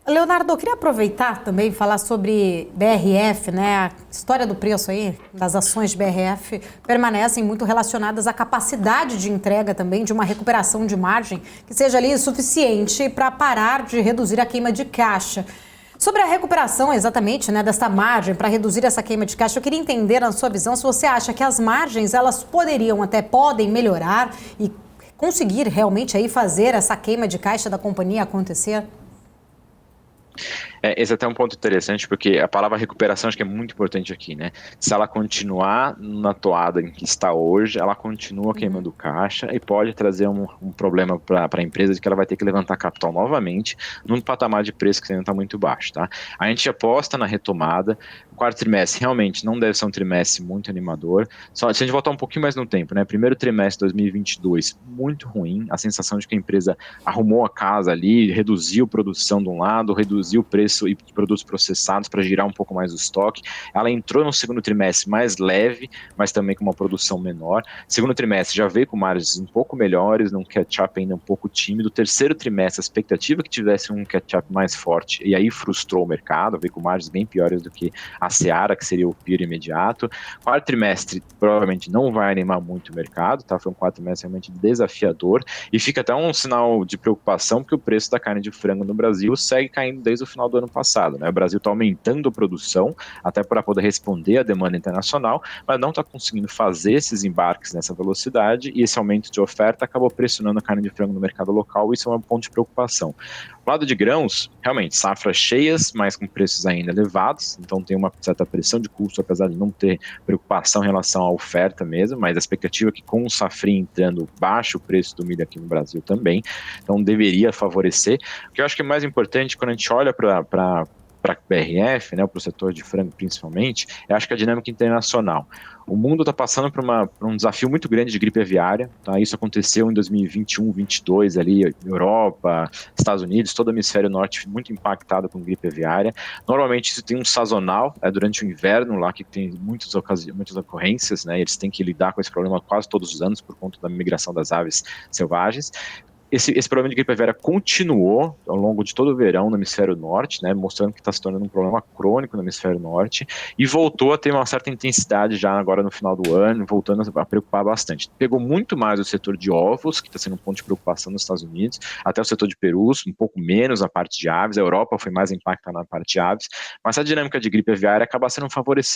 Leonardo, eu queria aproveitar também e falar sobre BRF, né? A história do preço aí, das ações de BRF, permanecem muito relacionadas à capacidade de entrega também de uma recuperação de margem que seja ali suficiente para parar de reduzir a queima de caixa. Sobre a recuperação exatamente, né, desta margem para reduzir essa queima de caixa, eu queria entender na sua visão se você acha que as margens elas podem melhorar e conseguir realmente aí fazer essa queima de caixa da companhia acontecer? Esse é até um ponto interessante, porque a palavra recuperação acho que é muito importante aqui, né? Se ela continuar na toada em que está hoje, ela continua queimando caixa e pode trazer um problema para a empresa de que ela vai ter que levantar capital novamente num patamar de preço que ainda está muito baixo, tá? A gente aposta na retomada. O quarto trimestre realmente não deve ser um trimestre muito animador. Só se a gente voltar um pouquinho mais no tempo, né? Primeiro trimestre de 2022, muito ruim. A sensação de que a empresa arrumou a casa ali, reduziu produção de um lado, reduziu o preço e produtos processados para girar um pouco mais o estoque. Ela entrou no segundo trimestre mais leve, mas também com uma produção menor. Segundo trimestre já veio com margens um pouco melhores, num catch-up ainda um pouco tímido. Terceiro trimestre, a expectativa que tivesse um catch-up mais forte, e aí frustrou o mercado, veio com margens bem piores do que a Seara, que seria o peer imediato. Quarto trimestre provavelmente não vai animar muito o mercado, tá? Foi um quarto trimestre realmente desafiador, e fica até um sinal de preocupação, porque o preço da carne de frango no Brasil segue caindo desde o final do ano passado, né? O Brasil está aumentando a produção, até para poder responder à demanda internacional, mas não está conseguindo fazer esses embarques nessa velocidade, e esse aumento de oferta acabou pressionando a carne de frango no mercado local, e isso é um ponto de preocupação. O lado de grãos, realmente, safras cheias, mas com preços ainda elevados, então tem uma certa pressão de custo, apesar de não ter preocupação em relação à oferta mesmo, mas a expectativa é que com o safrinha entrando, baixe o preço do milho aqui no Brasil também, então deveria favorecer. O que eu acho que é mais importante quando a gente olha para a BRF, né, para o setor de frango principalmente, eu acho que a dinâmica internacional. O mundo está passando por um desafio muito grande de gripe aviária, tá? Isso aconteceu em 2021, 2022, ali, Europa, Estados Unidos, todo o hemisfério norte muito impactado com gripe aviária. Normalmente isso tem um sazonal, durante o inverno lá, que tem muitas ocorrências, né? Eles têm que lidar com esse problema quase todos os anos por conta da migração das aves selvagens. Esse problema de gripe aviária continuou ao longo de todo o verão no hemisfério norte, né, mostrando que está se tornando um problema crônico no hemisfério norte, e voltou a ter uma certa intensidade já agora no final do ano, voltando a preocupar bastante. Pegou muito mais o setor de ovos, que está sendo um ponto de preocupação nos Estados Unidos, até o setor de perus, um pouco menos a parte de aves. A Europa foi mais impactada na parte de aves, mas a dinâmica de gripe aviária acaba sendo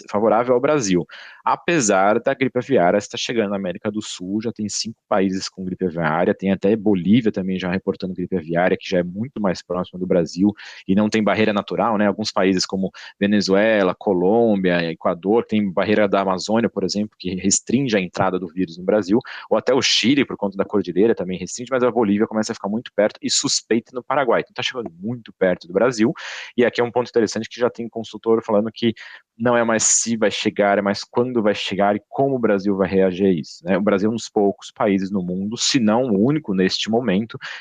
favorável ao Brasil. Apesar da gripe aviária estar chegando na América do Sul, já tem 5 países com gripe aviária, tem até Bolívia também já reportando gripe aviária, que já é muito mais próxima do Brasil e não tem barreira natural, né? Alguns países como Venezuela, Colômbia, Equador, tem barreira da Amazônia, por exemplo, que restringe a entrada do vírus no Brasil, ou até o Chile, por conta da cordilheira, também restringe, mas a Bolívia começa a ficar muito perto e suspeita no Paraguai. Então está chegando muito perto do Brasil, e aqui é um ponto interessante que já tem consultor falando que não é mais se vai chegar, é mais quando vai chegar e como o Brasil vai reagir a isso, né? O Brasil é um dos poucos países no mundo, se não o único neste momento,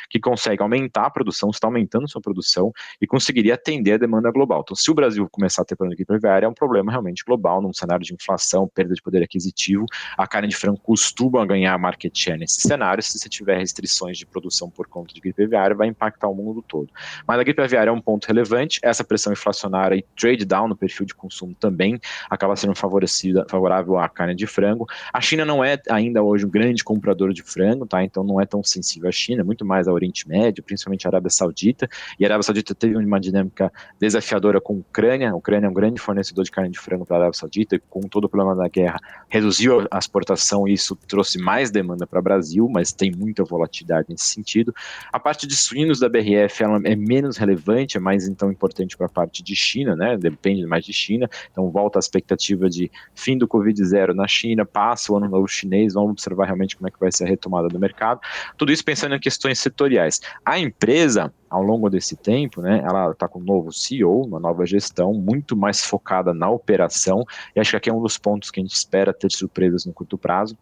que consegue aumentar a produção, está aumentando sua produção e conseguiria atender a demanda global. Então, se o Brasil começar a ter problema de gripe aviária, é um problema realmente global, num cenário de inflação, perda de poder aquisitivo. A carne de frango costuma ganhar market share nesse cenário. Se você tiver restrições de produção por conta de gripe aviária, vai impactar o mundo todo. Mas a gripe aviária é um ponto relevante, essa pressão inflacionária e trade down no perfil de consumo também acaba sendo favorável à carne de frango. A China não é ainda hoje um grande comprador de frango, tá? Então não é tão sensível à China, muito mais ao Oriente Médio, principalmente a Arábia Saudita. E a Arábia Saudita teve uma dinâmica desafiadora com a Ucrânia. A Ucrânia é um grande fornecedor de carne de frango para a Arábia Saudita, e com todo o problema da guerra reduziu a exportação e isso trouxe mais demanda para o Brasil, mas tem muita volatilidade nesse sentido. A parte de suínos da BRF ela é menos relevante, é mais então importante para a parte de China, né? Depende mais de China. Então volta a expectativa de fim do Covid-0 na China, passa o ano novo chinês, vamos observar realmente como é que vai ser a retomada do mercado. Tudo isso pensando em questões setoriais. A empresa, ao longo desse tempo, né, ela está com um novo CEO, uma nova gestão, muito mais focada na operação, e acho que aqui é um dos pontos que a gente espera ter surpresas no curto prazo.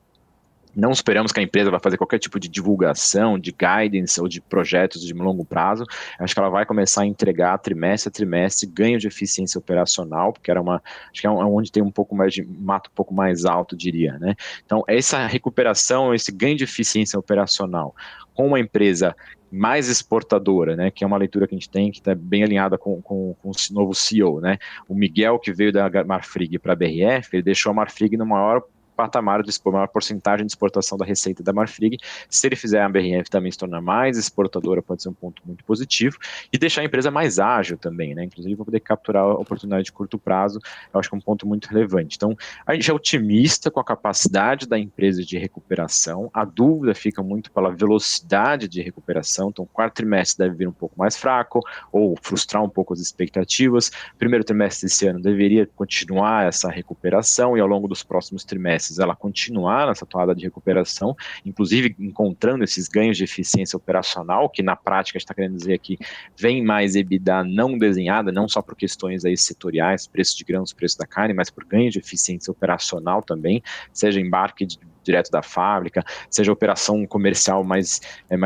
Não esperamos que a empresa vai fazer qualquer tipo de divulgação, de guidance ou de projetos de longo prazo. Acho que ela vai começar a entregar trimestre a trimestre ganho de eficiência operacional, porque acho que é onde tem um pouco mais de mato um pouco mais alto, diria, né? Então, essa recuperação, esse ganho de eficiência operacional com uma empresa mais exportadora, né, que é uma leitura que a gente tem que está bem alinhada com o novo CEO, né? O Miguel, que veio da Marfrig para a BRF, ele deixou a Marfrig no maior patamar de maior porcentagem de exportação da receita da Marfrig. Se ele fizer a BRF também se tornar mais exportadora, pode ser um ponto muito positivo, e deixar a empresa mais ágil também, né? Inclusive, para poder capturar a oportunidade de curto prazo, eu acho que é um ponto muito relevante. Então, a gente é otimista com a capacidade da empresa de recuperação, a dúvida fica muito pela velocidade de recuperação, então, o quarto trimestre deve vir um pouco mais fraco, ou frustrar um pouco as expectativas. Primeiro trimestre desse ano deveria continuar essa recuperação, e ao longo dos próximos trimestres ela continuar nessa toada de recuperação, inclusive encontrando esses ganhos de eficiência operacional, que na prática está querendo dizer que vem mais EBITDA não desenhada, não só por questões aí setoriais, preço de grãos, preço da carne, mas por ganho de eficiência operacional também, seja embarque direto da fábrica, seja operação comercial mais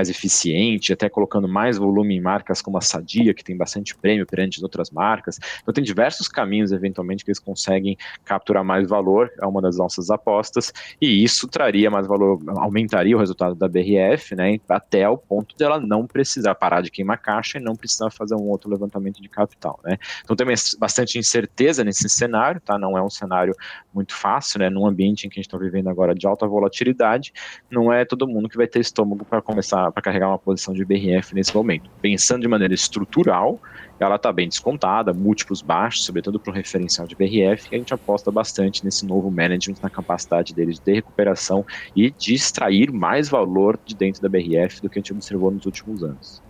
eficiente, até colocando mais volume em marcas como a Sadia, que tem bastante prêmio perante as outras marcas. Então tem diversos caminhos, eventualmente, que eles conseguem capturar mais valor, é uma das nossas apostas, e isso traria mais valor, aumentaria o resultado da BRF, né, até o ponto de ela não precisar parar de queimar caixa e não precisar fazer um outro levantamento de capital, né. Então tem bastante incerteza nesse cenário, tá, não é um cenário muito fácil, né, num ambiente em que a gente está vivendo agora de alta volatilidade, não é todo mundo que vai ter estômago para começar a carregar uma posição de BRF nesse momento. Pensando de maneira estrutural, ela está bem descontada, múltiplos baixos, sobretudo para o referencial de BRF, e a gente aposta bastante nesse novo management, na capacidade deles de recuperação e de extrair mais valor de dentro da BRF do que a gente observou nos últimos anos.